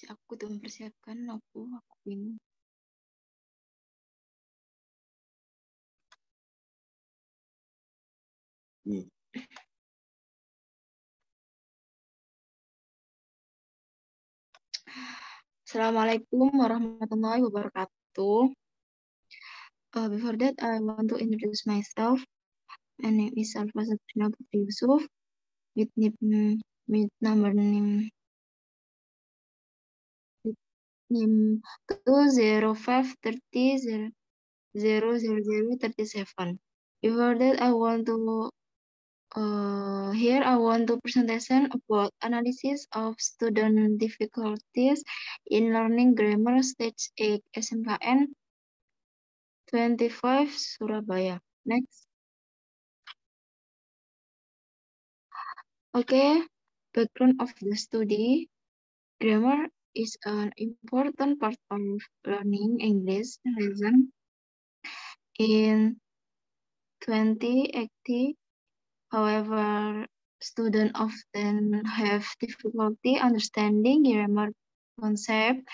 Aku tuh mempersiapkan aku bingung. Assalamualaikum warahmatullahi wabarakatuh. Before that, I want to introduce myself. My name is Alfa Sabrina Putri Yusuf with number name 20530000037. Before that, here I want to presentation about analysis of student difficulties in learning grammar stage 8 SMKN 25 Surabaya. Next. Okay, background of the study. Grammar is an important part of learning English lesson in 2080. However, students often have difficulty understanding grammar concept,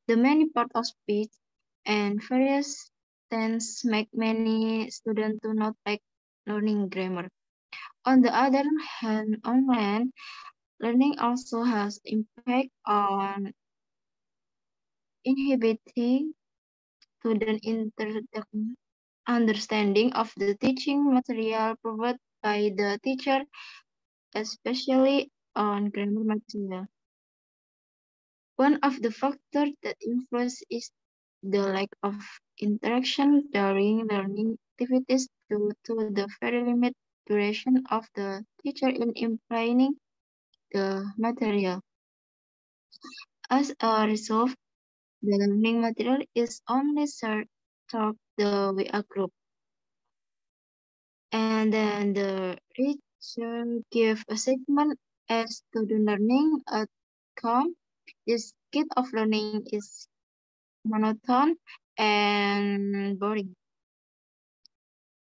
the many part of speech, and various tense make many students do not like learning grammar. On the other hand, online learning also has impact on inhibiting student understanding of the teaching material provided by the teacher, especially on grammar material. One of the factors that influence is the lack of interaction during learning activities due to the very limited duration of the teacher in explaining the material. As a result, the learning material is only taught the WA group. And then the teacher give a segment as student learning outcome. This kind of learning is monotone and boring.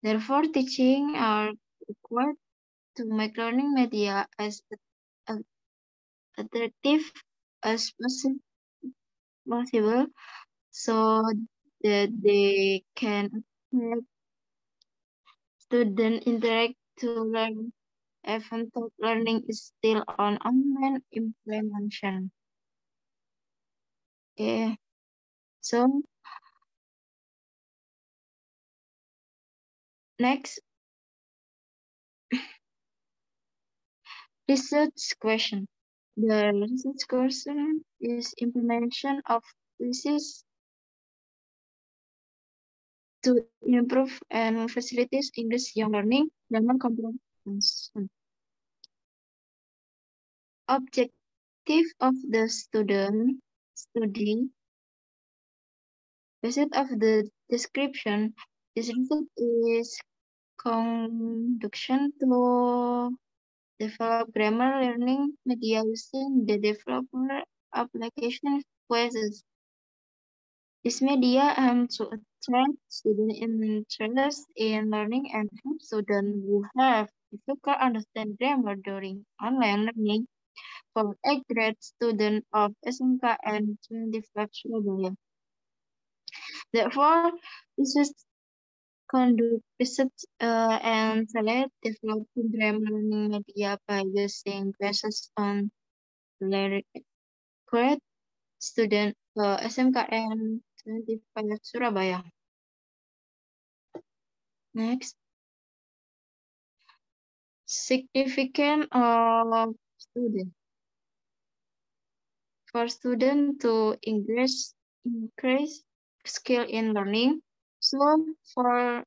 Therefore, teaching are required to make learning media as attractive as possible so that they can attract students interact to learn even though learning is still on online implementation. Okay, so next, research question. The research question is implementation of thesis to improve and facilitate English young learning grammar comprehension. Objective of the student study. Based of the description, this result is conduction to develop grammar learning media using the developer application quizzes. This media aims to attract students interested in learning and help students who have difficult understand grammar during online learning for 8th grade students of SMK and 25 Surabaya. Therefore, this is conduct research and select developing grammar learning media by using quizzes on grade student SMKN 25 Surabaya. Next, significance of student. For student to increase skill in learning, so for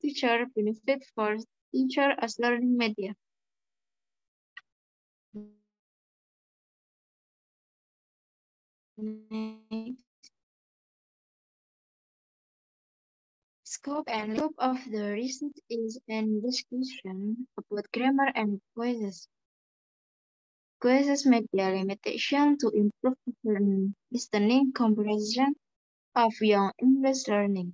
teacher benefit for teacher as learning media. Next. Scope of the research is an discussion about grammar and quizzes. Quizzes make their limitation to improve listening comprehension of young English learning.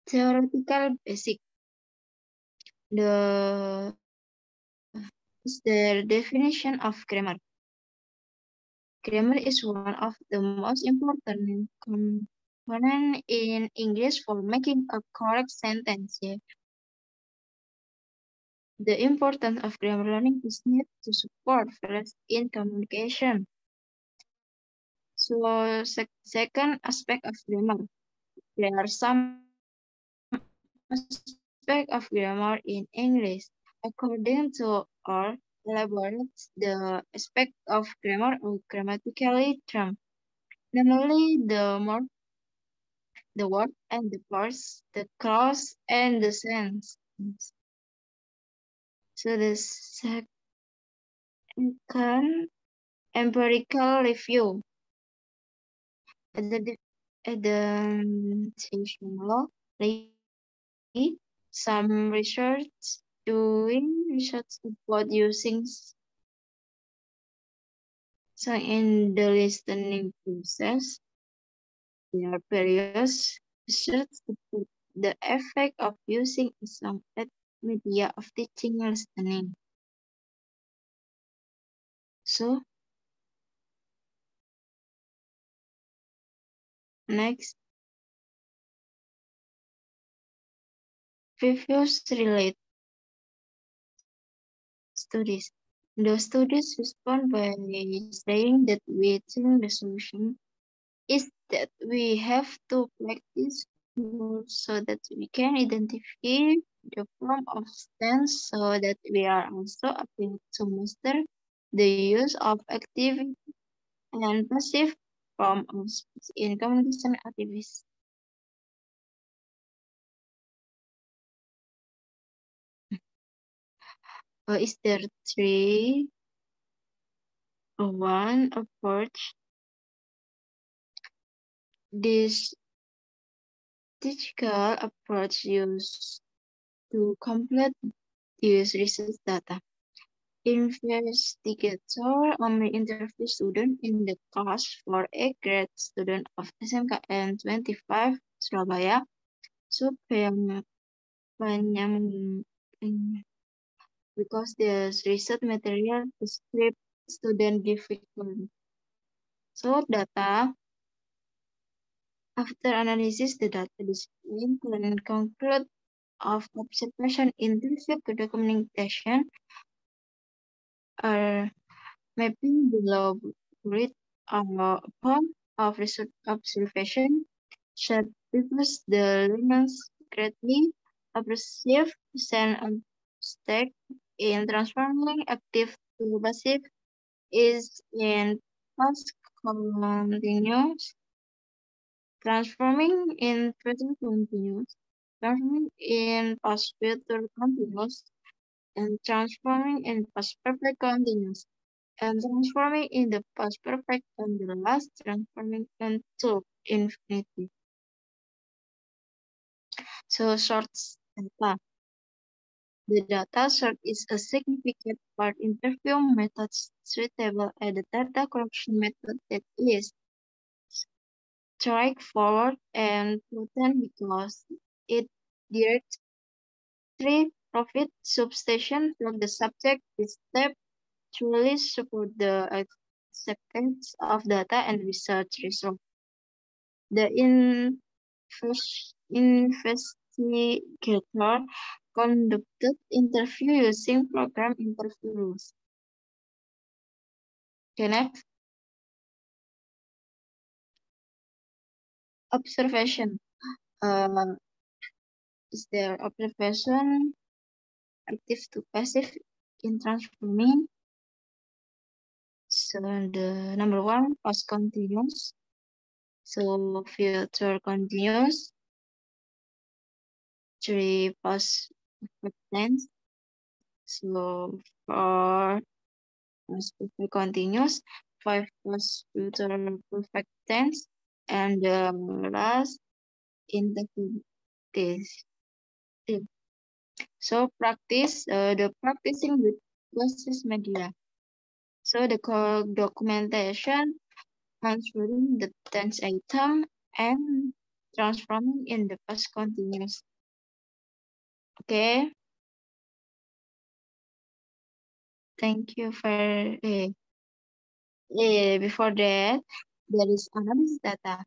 Theoretical basic. The is the definition of grammar. Grammar is one of the most important components in English for making a correct sentence. The importance of grammar learning is needed to support first in communication. So, second aspect of grammar. There are some aspects of grammar in English. According to or elaborates the aspect of grammar or grammatically term, namely the word and the parts, the clause and the sense. So the second empirical review. At the some doing research about using so in the listening process. There are various research about the effect of using some media of teaching and listening. So next, previous relate studies. The studies respond by saying that we think the solution is that we have to practice more so that we can identify the form of stance so that we are also able to master the use of active and passive form of speech in communication activities. Is there three one approach? This statistical approach used to complete this research data. Investigator only interview students in the class for a grade student of SMKN 25 Surabaya supaya because the research material describe student difficulty. So data after analysis the data discipline and conclude of observation interview to documentation are mapping below grid upon of research observation should because the learners greatly appreciate and stake in transforming active to passive is in past continuous, transforming in present continuous, transforming in past future continuous, and transforming in past perfect continuous, and transforming in the past perfect and the last transforming into infinity. So short data. The data sort is a significant part interview method suitable as the data collection method that is straightforward and potent because it directly profit substation from the subject. This step truly support the acceptance of data and research results. The investigator conducted interview using program interview rules. Okay, next. Observation. Uh, is there observation active to passive in transforming? So the number one, past continuous. So future continuous. Three, past perfect tense. So four, past perfect continuous. Five, past future perfect tense. And the last, indefinite. So practice the practicing with versus media. So the documentation, answering the tense item, and transforming in the past continuous. Okay. Thank you for before that, there is analysis data.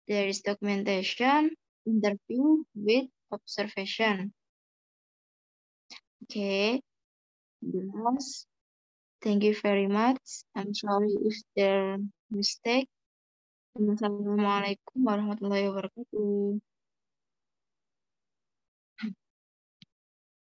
There is documentation, interview with observation. Okay, the last. Thank you very much. I'm sorry if there mistake. Assalamualaikum warahmatullahi wabarakatuh.